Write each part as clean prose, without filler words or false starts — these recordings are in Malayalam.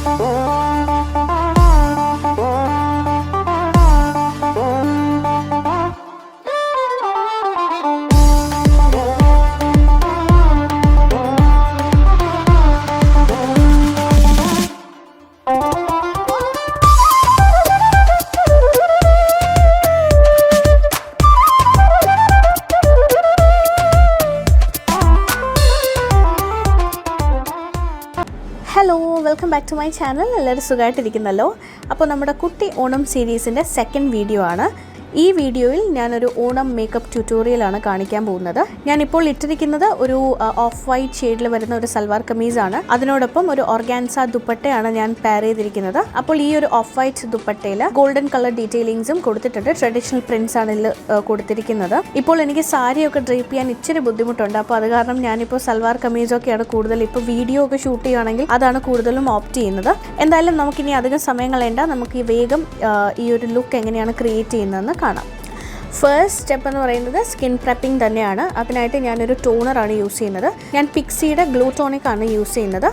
Hello, welcome back to my channel. എല്ലാവരും സുഖമായിട്ടിരിക്കുന്നല്ലോ. അപ്പോൾ നമ്മുടെ കുട്ടി ഓണം സീരീസിൻ്റെ സെക്കൻഡ് വീഡിയോ ആണ്. ഈ വീഡിയോയിൽ ഞാനൊരു ഓണം മേക്കപ്പ് ട്യൂട്ടോറിയലാണ് കാണിക്കാൻ പോകുന്നത്. ഞാനിപ്പോൾ ഇട്ടിരിക്കുന്നത് ഒരു ഓഫ് വൈറ്റ് ഷെയ്ഡിൽ വരുന്ന ഒരു സൽവാർ കമീസാണ്. അതിനോടൊപ്പം ഒരു ഓർഗാൻസ ദുപ്പട്ടയാണ് ഞാൻ പെയർ ചെയ്തിരിക്കുന്നത്. അപ്പോൾ ഈ ഒരു ഓഫ് വൈറ്റ് ദുപ്പട്ടയിൽ ഗോൾഡൻ കളർ ഡീറ്റെയിലിങ്സും കൊടുത്തിട്ടുണ്ട്. ട്രഡീഷണൽ പ്രിന്റ്സ് ആണ് ഇതിൽ കൊടുത്തിരിക്കുന്നത്. ഇപ്പോൾ എനിക്ക് സാരിയൊക്കെ ഡ്രേപ്പ് ചെയ്യാൻ ഇച്ചിരി ബുദ്ധിമുട്ടുണ്ട്. അപ്പോൾ അത് കാരണം ഞാനിപ്പോൾ സൽവാർ കമീസൊക്കെയാണ് കൂടുതൽ ഇപ്പോൾ വീഡിയോ ഒക്കെ ഷൂട്ട് ചെയ്യുകയാണെങ്കിൽ അതാണ് കൂടുതലും ഓപ്റ്റ് ചെയ്യുന്നത്. എന്തായാലും നമുക്കിനി അധികം സമയം കളയണ്ട. നമുക്ക് ഈ വേഗം ഈ ഒരു ലുക്ക് എങ്ങനെയാണ് ക്രിയേറ്റ് ചെയ്യുന്നതെന്ന് കാണാം. ഫസ്റ്റ് സ്റ്റെപ്പ് എന്ന് പറയുന്നത് സ്കിൻ പ്രെപ്പിംഗ് തന്നെയാണ്. അതിനായിട്ട് ഞാനൊരു ടോണറാണ് യൂസ് ചെയ്യുന്നത്. ഞാൻ പിക്സിയുടെ ഗ്ലൂ ടോണിക് ആണ് യൂസ് ചെയ്യുന്നത്.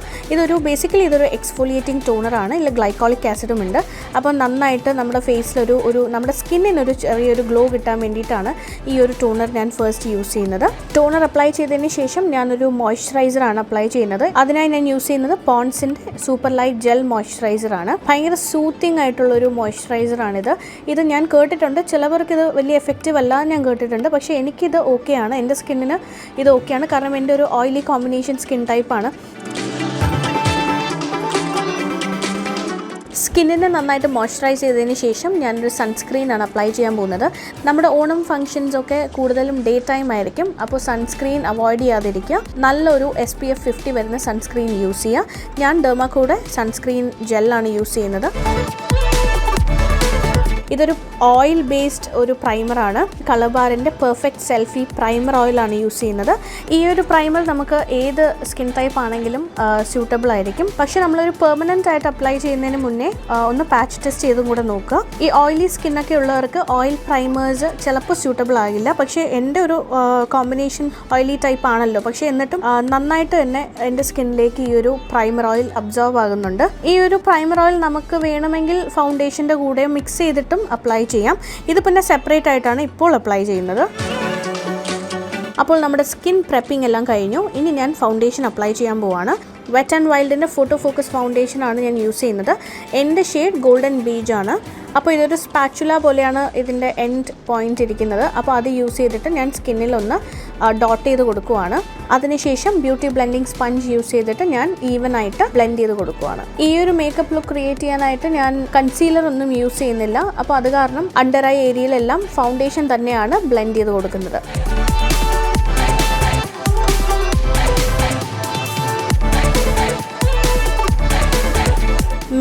ബേസിക്കലി ഇതൊരു എക്സ്ഫോളിയേറ്റിംഗ് ടോണറാണ്. ഇതിൽ ഗ്ലൈക്കോളിക് ആസിഡും ഉണ്ട്. അപ്പോൾ നന്നായിട്ട് നമ്മുടെ ഫേസിലൊരു നമ്മുടെ സ്കിന്നിനൊരു ചെറിയൊരു ഗ്ലോ കിട്ടാൻ വേണ്ടിയിട്ടാണ് ഈ ഒരു ടോണർ ഞാൻ ഫസ്റ്റ് യൂസ് ചെയ്യുന്നത്. ടോണർ അപ്ലൈ ചെയ്തതിന് ശേഷം ഞാനൊരു മോയ്സ്ചറൈസറാണ് അപ്ലൈ ചെയ്യുന്നത്. അതിനായി ഞാൻ യൂസ് ചെയ്യുന്നത് പോൺസിൻ്റെ സൂപ്പർ ലൈറ്റ് ജെൽ മോയ്സ്ചറൈസറാണ്. ഭയങ്കര സൂത്തിങ് ആയിട്ടുള്ളൊരു മോയ്സ്ചറൈസറാണിത്. ഇത് ഞാൻ കേട്ടിട്ടുണ്ട്, ചിലവർക്ക് ഇത് വലിയ എഫക്റ്റീവ് അല്ല ഞാൻ കേട്ടിട്ടുണ്ട്. പക്ഷേ എനിക്കിത് ഓക്കെയാണ്, എൻ്റെ സ്കിന്നിന് ഇത് ഓക്കെയാണ്. കാരണം എൻ്റെ ഒരു ഓയിലി കോമ്പിനേഷൻ സ്കിൻ ടൈപ്പാണ്. സ്കിന്നിനെ നന്നായിട്ട് മോയ്സ്ചറൈസ് ചെയ്തതിന് ശേഷം ഞാനൊരു സൺസ്ക്രീനാണ് അപ്ലൈ ചെയ്യാൻ പോകുന്നത്. നമ്മുടെ ഓണം ഫംഗ്ഷൻസൊക്കെ കൂടുതലും ഡേ ടൈം ആയിരിക്കും. അപ്പോൾ സൺസ്ക്രീൻ അവോയ്ഡ് ചെയ്യാതിരിക്കുക. നല്ലൊരു SPF 50 വരുന്ന സൺസ്ക്രീൻ യൂസ് ചെയ്യുക. ഞാൻ ഡെർമ കൂടെ സൺസ്ക്രീൻ ജെല്ലാണ് യൂസ് ചെയ്യുന്നത്. ഇതൊരു ഓയിൽ ബേസ്ഡ് ഒരു പ്രൈമറാണ്. കളർബാറിൻ്റെ പെർഫെക്റ്റ് സെൽഫി പ്രൈമർ ഓയിലാണ് യൂസ് ചെയ്യുന്നത്. ഈ ഒരു പ്രൈമർ നമുക്ക് ഏത് സ്കിൻ ടൈപ്പ് ആണെങ്കിലും സ്യൂട്ടബിൾ ആയിരിക്കും. പക്ഷേ നമ്മളൊരു പെർമനൻ്റ് ആയിട്ട് അപ്ലൈ ചെയ്യുന്നതിന് മുന്നേ ഒന്ന് പാച്ച് ടെസ്റ്റ് ചെയ്തും കൂടെ നോക്കുക. ഈ ഓയിലി സ്കിന്നൊക്കെ ഉള്ളവർക്ക് ഓയിൽ പ്രൈമേഴ്സ് ചിലപ്പോൾ സ്യൂട്ടബിൾ ആകില്ല. പക്ഷേ എൻ്റെ ഒരു കോമ്പിനേഷൻ ഓയിലി ടൈപ്പ് ആണല്ലോ. പക്ഷേ എന്നിട്ടും നന്നായിട്ട് തന്നെ എൻ്റെ സ്കിന്നിലേക്ക് ഈ ഒരു പ്രൈമർ ഓയിൽ അബ്സോർവ് ആകുന്നുണ്ട്. ഈ ഒരു പ്രൈമർ ഓയിൽ നമുക്ക് വേണമെങ്കിൽ ഫൗണ്ടേഷൻ്റെ കൂടെ മിക്സ് ചെയ്തിട്ടും അപ്ലൈ ചെയ്യാം. ഇത് പിന്നെ സെപ്പറേറ്റ് ആയിട്ടാണ് ഇപ്പോൾ അപ്ലൈ ചെയ്യുന്നത്. അപ്പോൾ നമ്മുടെ സ്കിൻ പ്രെപ്പിംഗ് എല്ലാം കഴിഞ്ഞു. ഇനി ഞാൻ ഫൗണ്ടേഷൻ അപ്ലൈ ചെയ്യാൻ പോവാണ്. വെറ്റ് ആൻഡ് വൈൽഡിൻ്റെ ഫോട്ടോ ഫോക്കസ് ഫൗണ്ടേഷനാണ് ഞാൻ യൂസ് ചെയ്യുന്നത്. എൻ്റെ ഷെയ്ഡ് ഗോൾഡൻ ബീജ് ആണ്. അപ്പോൾ ഇതൊരു സ്പാച്ചുല പോലെയാണ് ഇതിൻ്റെ എൻഡ് പോയിൻ്റ് ഇരിക്കുന്നത്. അപ്പോൾ അത് യൂസ് ചെയ്തിട്ട് ഞാൻ സ്കിന്നിലൊന്ന് ഡോട്ട് ചെയ്ത് കൊടുക്കുവാണ്. അതിനുശേഷം ബ്യൂട്ടി ബ്ലെൻഡിങ് സ്പഞ്ച് യൂസ് ചെയ്തിട്ട് ഞാൻ ഈവൻ ആയിട്ട് ബ്ലെൻഡ് ചെയ്ത് കൊടുക്കുവാണ്. ഈ ഒരു മേക്കപ്പ് ലുക്ക് ക്രിയേറ്റ് ചെയ്യാനായിട്ട് ഞാൻ കൺസീലർ ഒന്നും യൂസ് ചെയ്യുന്നില്ല. അപ്പോൾ അത് കാരണം അണ്ടർ ഐ ഏരിയയിലെല്ലാം ഫൗണ്ടേഷൻ തന്നെയാണ് ബ്ലെൻഡ് ചെയ്ത് കൊടുക്കുന്നത്.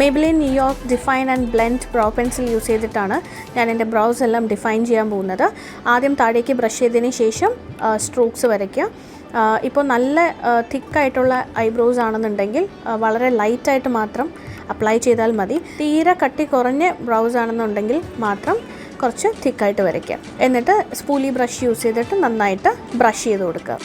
Maybelline New York Define and Blend brow pencil use ചെയ്തിട്ടാണ് ഞാൻ എൻ്റെ ബ്രൗസ് എല്ലാം ഡിഫൈൻ ചെയ്യാൻ പോകുന്നത്. ആദ്യം താഴേക്ക് ബ്രഷ് ചെയ്തതിന് ശേഷം സ്ട്രോക്സ് വരയ്ക്കുക. ഇപ്പോൾ നല്ല തിക്കായിട്ടുള്ള ഐബ്രോസ് ആണെന്നുണ്ടെങ്കിൽ വളരെ ലൈറ്റായിട്ട് മാത്രം അപ്ലൈ ചെയ്താൽ മതി. തീരെ കട്ടി കുറഞ്ഞ ബ്രൗസ് ആണെന്നുണ്ടെങ്കിൽ മാത്രം കുറച്ച് തിക്കായിട്ട് വരയ്ക്കുക. എന്നിട്ട് സ്പൂലി ബ്രഷ് യൂസ് ചെയ്തിട്ട് നന്നായിട്ട് ബ്രഷ് ചെയ്ത് കൊടുക്കുക.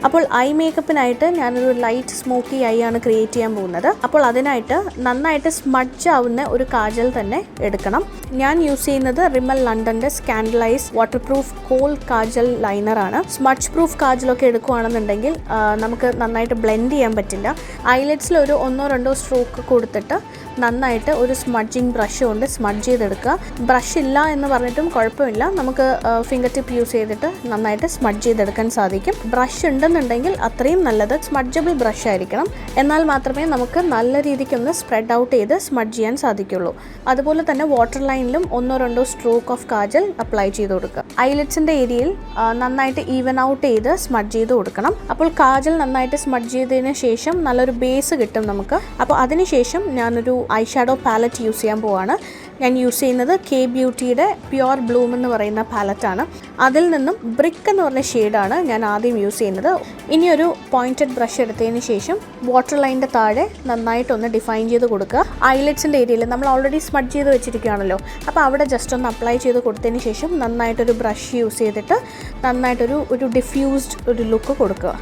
അപ്പോൾ ഐ മേക്കപ്പിനായിട്ട് ഞാനൊരു ലൈറ്റ് സ്മോക്കി ഐ ആണ് ക്രിയേറ്റ് ചെയ്യാൻ പോകുന്നത്. അപ്പോൾ അതിനായിട്ട് നന്നായിട്ട് സ്മഡ്ജ് ആവുന്ന ഒരു കാജൽ തന്നെ എടുക്കണം. ഞാൻ യൂസ് ചെയ്യുന്നത് റിമ്മൽ ലണ്ടൻ്റെ scandaleyes water proof kohl kajal ലൈനറാണ്. സ്മഡ്ജ് പ്രൂഫ് കാജലൊക്കെ എടുക്കുകയാണെന്നുണ്ടെങ്കിൽ നമുക്ക് നന്നായിട്ട് ബ്ലെൻഡ് ചെയ്യാൻ പറ്റില്ല. ഐലെറ്റ്സിൽ ഒരു 1-2 സ്ട്രോക്ക് കൊടുത്തിട്ട് നന്നായിട്ട് ഒരു സ്മഡ്ജിങ് ബ്രഷ് കൊണ്ട് സ്മഡ്ജ് ചെയ്തെടുക്കുക. ബ്രഷ് ഇല്ല എന്ന് പറഞ്ഞിട്ടും കുഴപ്പമില്ല, നമുക്ക് ഫിംഗർ ടിപ്പ് യൂസ് ചെയ്തിട്ട് നന്നായിട്ട് സ്മഡ്ജ് ചെയ്തെടുക്കാൻ സാധിക്കും. ബ്രഷ് ഉണ്ടെന്നുണ്ടെങ്കിൽ അത്രയും നല്ലത് സ്മഡ്ജബിൾ ബ്രഷ് ആയിരിക്കണം. എന്നാൽ മാത്രമേ നമുക്ക് നല്ല രീതിക്കൊന്ന് സ്പ്രെഡ് ഔട്ട് ചെയ്ത് സ്മഡ്ജ് ചെയ്യാൻ സാധിക്കുള്ളൂ. അതുപോലെ തന്നെ വാട്ടർ ലൈനിലും 1-2 സ്ട്രോക്ക് ഓഫ് കാജൽ അപ്ലൈ ചെയ്ത് കൊടുക്കുക. ഐലെറ്റ്സിൻ്റെ ഏരിയയിൽ നന്നായിട്ട് ഈവൻ ഔട്ട് ചെയ്ത് സ്മഡ്ജ് ചെയ്ത് കൊടുക്കണം. അപ്പോൾ കാജൽ നന്നായിട്ട് സ്മഡ്ജ് ചെയ്തതിന് ശേഷം നല്ലൊരു ബേസ് കിട്ടും നമുക്ക്. അപ്പോൾ അതിനുശേഷം ഞാനൊരു ഐഷാഡോ പാലറ്റ് യൂസ് ചെയ്യാൻ പോവാണ്. ഞാൻ യൂസ് ചെയ്യുന്നത് കെ ബ്യൂട്ടിയുടെ പ്യുവർ ബ്ലൂം എന്ന് പറയുന്ന പാലറ്റാണ്. അതിൽ നിന്നും ബ്രിക്ക് എന്ന് പറഞ്ഞ ഷെയ്ഡാണ് ഞാൻ ആദ്യം യൂസ് ചെയ്യുന്നത്. ഇനിയൊരു പോയിൻറ്റഡ് ബ്രഷ് എടുത്തതിന് ശേഷം വാട്ടർ ലൈനിൻ്റെ താഴെ നന്നായിട്ടൊന്ന് ഡിഫൈൻ ചെയ്ത് കൊടുക്കുക. ഐലെറ്റ്സിൻ്റെ ഏരിയയിൽ നമ്മൾ ഓൾറെഡി സ്മഡ്ജ് ചെയ്ത് വെച്ചിരിക്കുകയാണല്ലോ. അപ്പോൾ അവിടെ ജസ്റ്റ് ഒന്ന് അപ്ലൈ ചെയ്ത് കൊടുത്തതിന് ശേഷം നന്നായിട്ടൊരു ബ്രഷ് യൂസ് ചെയ്തിട്ട് നന്നായിട്ടൊരു ഡിഫ്യൂസ്ഡ് ഒരു ലുക്ക് കൊടുക്കുക.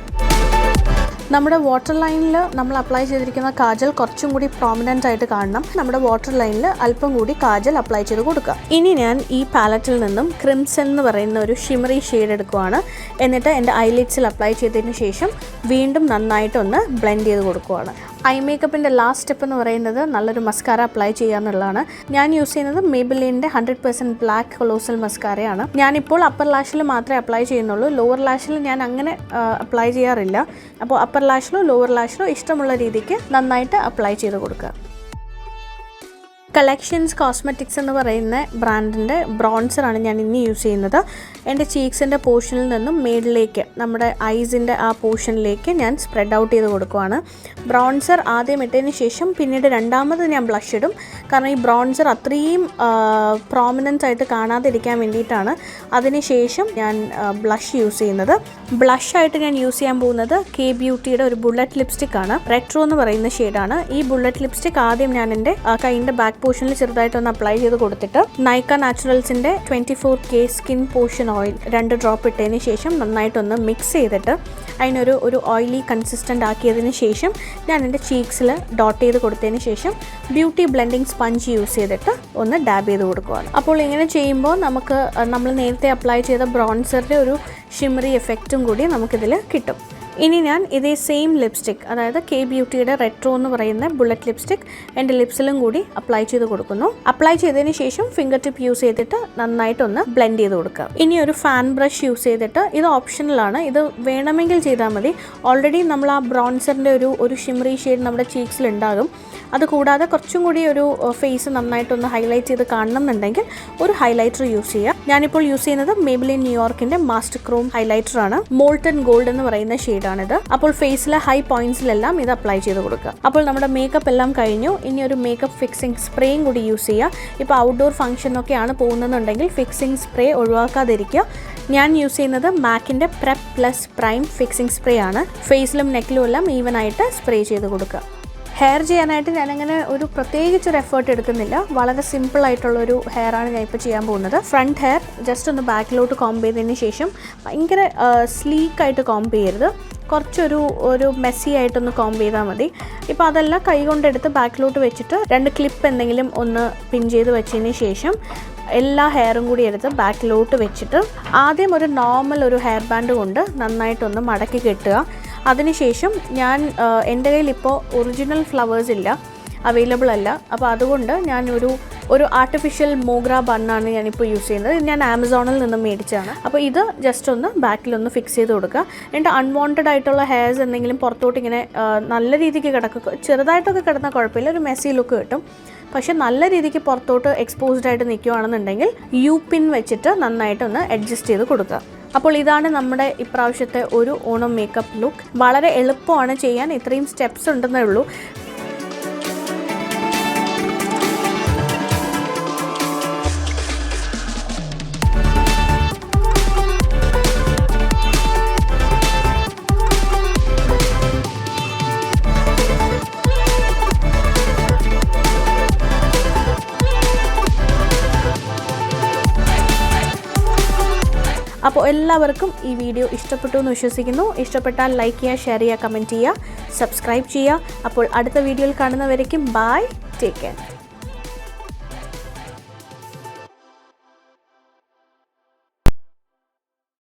നമ്മുടെ വാട്ടർ ലൈനിൽ നമ്മൾ അപ്ലൈ ചെയ്തിരിക്കുന്ന കാജൽ കുറച്ചും കൂടി പ്രോമിനൻ്റ് ആയിട്ട് കാണണം. നമ്മുടെ വാട്ടർ ലൈനിൽ അല്പം കൂടി കാജൽ അപ്ലൈ ചെയ്ത് കൊടുക്കുക. ഇനി ഞാൻ ഈ പാലറ്റിൽ നിന്നും ക്രിംസൺ എന്ന് പറയുന്ന ഒരു ഷിമറി ഷെയ്ഡ് എടുക്കുകയാണ്. എന്നിട്ട് എൻ്റെ ഐലിഡ്സിൽ അപ്ലൈ ചെയ്തതിന് ശേഷം വീണ്ടും നന്നായിട്ടൊന്ന് ബ്ലെൻഡ് ചെയ്ത് കൊടുക്കുകയാണ്. ഐ മേക്കപ്പിൻ്റെ ലാസ്റ്റ് സ്റ്റെപ്പ് എന്ന് പറയുന്നത് നല്ലൊരു മസ്കാര അപ്ലൈ ചെയ്യുക എന്നുള്ളതാണ്. ഞാൻ യൂസ് ചെയ്യുന്നത് Maybellineൻ്റെ 100% ബ്ലാക്ക് കൊളോസൽ മസ്കാരയാണ്. ഞാനിപ്പോൾ അപ്പർ ലാഷിൽ മാത്രമേ അപ്ലൈ ചെയ്യുന്നുള്ളൂ. ലോവർ ലാഷിൽ ഞാൻ അങ്ങനെ അപ്ലൈ ചെയ്യാറില്ല. അപ്പോൾ അപ്പർ ലാഷിലോ ലോവർ ലാഷിലോ ഇഷ്ടമുള്ള രീതിക്ക് നന്നായിട്ട് അപ്ലൈ ചെയ്ത് കൊടുക്കുക. കളക്ഷൻസ് കോസ്മെറ്റിക്സ് എന്ന് പറയുന്ന ബ്രാൻഡിൻ്റെ ബ്രോൺസറാണ് ഞാൻ ഇന്ന് യൂസ് ചെയ്യുന്നത്. എൻ്റെ ചീക്സിൻ്റെ പോർഷനിൽ നിന്നും മേളിലേക്ക് നമ്മുടെ ഐസിൻ്റെ ആ പോർഷനിലേക്ക് ഞാൻ സ്പ്രെഡ് ഔട്ട് ചെയ്ത് കൊടുക്കുവാണ്. ബ്രോൺസർ ആദ്യം ഇട്ടതിന് ശേഷം പിന്നീട് രണ്ടാമത് ഞാൻ ബ്ലഷ് ഇടും. കാരണം ഈ ബ്രോൺസർ അത്രയും പ്രോമിനൻസ് ആയിട്ട് കാണാതിരിക്കാൻ വേണ്ടിയിട്ടാണ് അതിനുശേഷം ഞാൻ ബ്ലഷ് യൂസ് ചെയ്യുന്നത്. ബ്ലഷായിട്ട് ഞാൻ യൂസ് ചെയ്യാൻ പോകുന്നത് കെ ബ്യൂട്ടിയുടെ ഒരു ബുള്ളറ്റ് ലിപ്സ്റ്റിക്കാണ്. റെട്രോ എന്ന് പറയുന്ന ഷെയ്ഡാണ്. ഈ ബുള്ളറ്റ് ലിപ്സ്റ്റിക് ആദ്യം ഞാൻ എൻ്റെ കൈൻ്റെ ബാക്ക് പോർഷനിൽ ചെറുതായിട്ടൊന്ന് അപ്ലൈ ചെയ്ത് കൊടുത്തിട്ട് Nykaa നാച്ചുറൽസിൻ്റെ 24K skin potion oil 2 drop ഇട്ടതിന് ശേഷം നന്നായിട്ടൊന്ന് മിക്സ് ചെയ്തിട്ട് അതിനൊരു ഓയിലി കൺസിസ്റ്റൻ്റ് ആക്കിയതിന് ശേഷം ഞാൻ എൻ്റെ ചീക്സിൽ ഡോട്ട് ചെയ്ത് കൊടുത്തതിന് ശേഷം ബ്യൂട്ടി ബ്ലെൻഡിങ് സ്പഞ്ച് യൂസ് ചെയ്തിട്ട് ഒന്ന് ഡാബ് ചെയ്ത് കൊടുക്കുകയാണ്. അപ്പോൾ ഇങ്ങനെ ചെയ്യുമ്പോൾ നമുക്ക് നമ്മൾ നേരത്തെ അപ്ലൈ ചെയ്ത ബ്രോൺസറിൻ്റെ ഒരു ഷിമറി എഫക്റ്റും കൂടി നമുക്കിതിൽ കിട്ടും. ഇനി ഞാൻ ഇതേ സെയിം ലിപ്സ്റ്റിക്, അതായത് കെ ബ്യൂട്ടിയുടെ റെട്രോ എന്ന് പറയുന്ന ബുള്ളറ്റ് ലിപ്സ്റ്റിക് എൻ്റെ ലിപ്സിലും കൂടി അപ്ലൈ ചെയ്ത് കൊടുക്കുന്നു. അപ്ലൈ ചെയ്തതിന് ശേഷം ഫിംഗർ ടിപ്പ് യൂസ് ചെയ്തിട്ട് നന്നായിട്ടൊന്ന് ബ്ലെൻഡ് ചെയ്ത് കൊടുക്കുക. ഇനി ഒരു ഫാൻ ബ്രഷ് യൂസ് ചെയ്തിട്ട്, ഇത് ഓപ്ഷണലാണ്, ഇത് വേണമെങ്കിൽ ചെയ്താൽ മതി. ഓൾറെഡി നമ്മൾ ആ ബ്രോൺസറിൻ്റെ ഒരു ഷിമറി ഷെയ്ഡ് നമ്മുടെ ചീക്സിൽ ഉണ്ടാകും. അതുകൂടാതെ കുറച്ചും കൂടി ഒരു ഫേസ് നന്നായിട്ടൊന്ന് ഹൈലൈറ്റ് ചെയ്ത് കാണണം എന്നുണ്ടെങ്കിൽ ഒരു ഹൈലൈറ്റർ യൂസ് ചെയ്യുക. ഞാനിപ്പോൾ യൂസ് ചെയ്യുന്നത് Maybelline ന്യൂയോർക്കിൻ്റെ മാസ്റ്റർ ക്രോം ഹൈലൈറ്ററാണ്. മോൾട്ടൺ ഗോൾഡ് എന്ന് പറയുന്ന ഷെയ്ഡാണിത്. അപ്പോൾ ഫേസിലെ ഹൈ പോയിന്റ്സിലെല്ലാം ഇത് അപ്ലൈ ചെയ്ത് കൊടുക്കുക. അപ്പോൾ നമ്മുടെ മേക്കപ്പ് എല്ലാം കഴിഞ്ഞു. ഇനി ഒരു മേക്കപ്പ് ഫിക്സിംഗ് സ്പ്രേയും കൂടി യൂസ് ചെയ്യുക. ഇപ്പോൾ ഔട്ട്ഡോർ ഫംഗ്ഷനൊക്കെയാണ് പോകുന്നതെന്നുണ്ടെങ്കിൽ ഫിക്സിംഗ് സ്പ്രേ ഒഴിവാക്കാതിരിക്കുക. ഞാൻ യൂസ് ചെയ്യുന്നത് മാക്കിൻ്റെ prep plus prime fixing spray ആണ്. ഫേസിലും നെക്കിലും എല്ലാം ഈവനായിട്ട് സ്പ്രേ ചെയ്ത് കൊടുക്കുക. ഹെയർ ചെയ്യാനായിട്ട് ഞാനങ്ങനെ ഒരു പ്രത്യേകിച്ചൊരു എഫേർട്ട് എടുക്കുന്നില്ല. വളരെ സിമ്പിളായിട്ടുള്ളൊരു ഹെയറാണ് ഞാൻ ഇപ്പോൾ ചെയ്യാൻ പോകുന്നത്. ഫ്രണ്ട് ഹെയർ ജസ്റ്റ് ഒന്ന് ബാക്കിലോട്ട് കോംബ് ചെയ്തതിന് ശേഷം ഭയങ്കര സ്ലീക്കായിട്ട് കോംബ് ചെയ്യരുത്, കുറച്ചൊരു മെസ്സി ആയിട്ടൊന്ന് കോംബ് ചെയ്താൽ മതി. ഇപ്പോൾ അതെല്ലാം കൈ കൊണ്ടെടുത്ത് ബാക്കിലോട്ട് വെച്ചിട്ട് 2 ക്ലിപ്പ് എന്തെങ്കിലും ഒന്ന് പിൻ ചെയ്ത് വെച്ചതിന് ശേഷം എല്ലാ ഹെയറും കൂടി എടുത്ത് ബാക്കിലോട്ട് വെച്ചിട്ട് ആദ്യം ഒരു നോർമൽ ഒരു ഹെയർ ബാൻഡ് കൊണ്ട് നന്നായിട്ടൊന്ന് മടക്കി കെട്ടുക. അതിനുശേഷം ഞാൻ എൻ്റെ കയ്യിൽ ഇപ്പോൾ ഒറിജിനൽ ഫ്ലവേഴ്സ് ഇല്ല, അവൈലബിൾ അല്ല. അപ്പോൾ അതുകൊണ്ട് ഞാൻ ഒരു ആർട്ടിഫിഷ്യൽ മോഗ്ര ബണ്ണാണ് ഞാനിപ്പോൾ യൂസ് ചെയ്യുന്നത്. ഇത് ഞാൻ ആമസോണിൽ നിന്നും മേടിച്ചാണ്. അപ്പോൾ ഇത് ജസ്റ്റ് ഒന്ന് ബാക്കിലൊന്ന് ഫിക്സ് ചെയ്ത് കൊടുക്കുക. എന്നിട്ട് അൺവാണ്ടഡ് ആയിട്ടുള്ള ഹെയർസ് എന്തെങ്കിലും പുറത്തോട്ട് ഇങ്ങനെ നല്ല രീതിക്ക് കിടക്കുക, ചെറുതായിട്ടൊക്കെ കിടന്നാൽ കുഴപ്പമില്ല, ഒരു മെസ്സി ലുക്ക് കിട്ടും. പക്ഷെ നല്ല രീതിക്ക് പുറത്തോട്ട് എക്സ്പോസ്ഡ് ആയിട്ട് നിൽക്കുകയാണെന്നുണ്ടെങ്കിൽ യു പിൻ വെച്ചിട്ട് നന്നായിട്ടൊന്ന് അഡ്ജസ്റ്റ് ചെയ്ത് കൊടുക്കുക. അപ്പോൾ ഇതാണ് നമ്മുടെ ഇപ്രാവശ്യത്തെ ഒരു ഓണം മേക്കപ്പ് ലുക്ക്. വളരെ എളുപ്പമാണ് ചെയ്യാൻ, ഇത്രയും സ്റ്റെപ്സ് ഉണ്ടെന്നേ ഉള്ളൂ. അപ്പോൾ എല്ലാവർക്കും ഈ വീഡിയോ ഇഷ്ടപ്പെട്ടു എന്ന് വിശ്വസിക്കുന്നു. ഇഷ്ടപ്പെട്ടാൽ ലൈക്ക് ചെയ്യുക, ഷെയർ ചെയ്യുക, കമൻറ്റ് ചെയ്യുക, സബ്സ്ക്രൈബ് ചെയ്യുക. അപ്പോൾ അടുത്ത വീഡിയോയിൽ കാണുന്നവരേക്കും ബൈ, ടേക്ക് കെയർ.